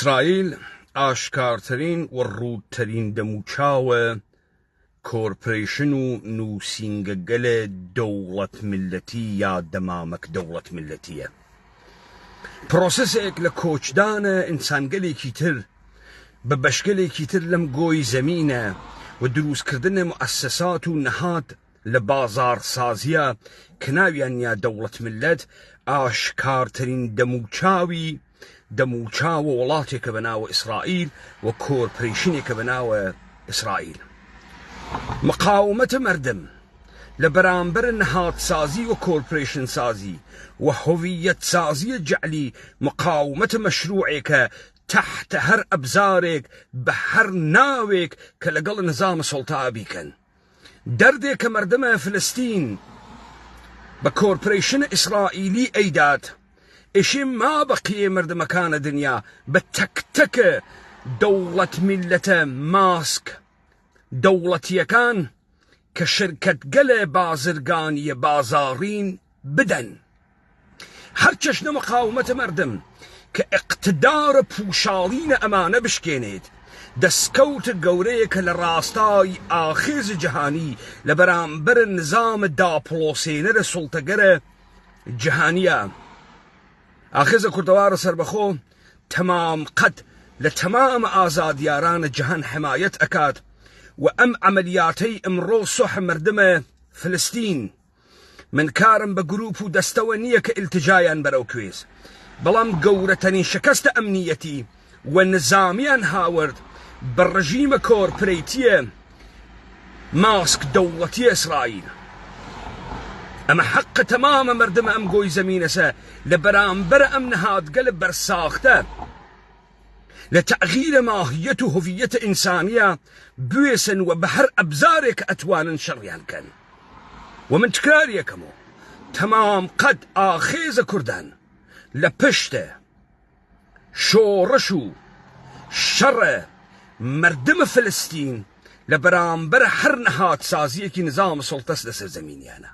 إسرائيل ئاشکارترین و ڕوودترین دەموچاوە کۆرپۆریشن و نووسینگەگەلە دەوڵەت میلەتی یا دەمامەک دەوڵەت میلەتیە. پرۆسەسێک لە کۆچدانە ئینسانگەلێکی تر بە بەشگەلێکی تر لەم گۆی زەمینە و دروستکردنە موسسات و نەهات لە بازاڕسازیە کە ناویانیا دەوڵەت میلەت ئاشکارترین دەموچاوە وڵاتێکە بەناوە ئیسرائیل و کۆرپۆریشنێکە بەناوە ئیسرائیل. مقاومەتە مردم لە بەرامبەر نەهاتسازی و کۆرپۆریشن سازی و هۆڤیەت سازیە جەعلی مقاومەتە مەشروعێکە تحت هەر ئەبزارێک بە هەر ناوێک کە لەگەڵ نظام سڵتا بیکەن. دەردێک کە مردمە فلستین بە کۆرپۆریشن ئیسرائیلی ئەیدات ئیشی ما بەقیە مردمەکانە دنیا بە تەکتەکە دەوڵەت میلەتە ماسک دەوڵەتیەکان کە شرکەتگەلە بازرگانیە بازاڕین بدەن. هەر چەشنە مقاومەتە مردم کە ئیقتدارە پوشاڵینە ئەمانە بشکێنێت دەستکەوتە گەورەیەکە لە ڕاستای ئاخێز جیهانی لە بەرامبەر نظامە داپڵۆسێنەرە سوڵتەگەرە جیهانیە. ئاخێزە کوردەوارە سەربەخۆ تەمام قەد لە تەمامە ئازادیارانە جیهان حمایەت ئەکات و ئەم عەمەلیاتەی ئەمڕۆ سۆح مردمە فلستین من کارم بە گروپ و دەستەوە نییە کە ئیلتجایان بەرەو کوێز، بەڵام گەورەترین شکستە ئەمنیەتی و نظامیان هاورد بە ڕژیمە کۆرپۆرێتیە ماسک دەوڵەتی ئیسرائیل. ئەمە حەقە تەمامە مردمە ئەم گۆی زەمینەسە لە بەرامبەرە ئەم نەهاتگەلە بەرساختە لە تەغییرە ماهیەت و هۆڤیەتە ئینسانیە بوێسن و بە هەر ئەبزارێک ئەتوانن شەڕیان کەن. و من تکراریەکەمەوە تەمام قەد ئاخێزە کوردان لە پشتە شۆڕش و شەڕە مردمە فلستین لە بەرامبەرە هەر نەهات سازیەکی نظام سڵتەس لەسەر زەمینیانە.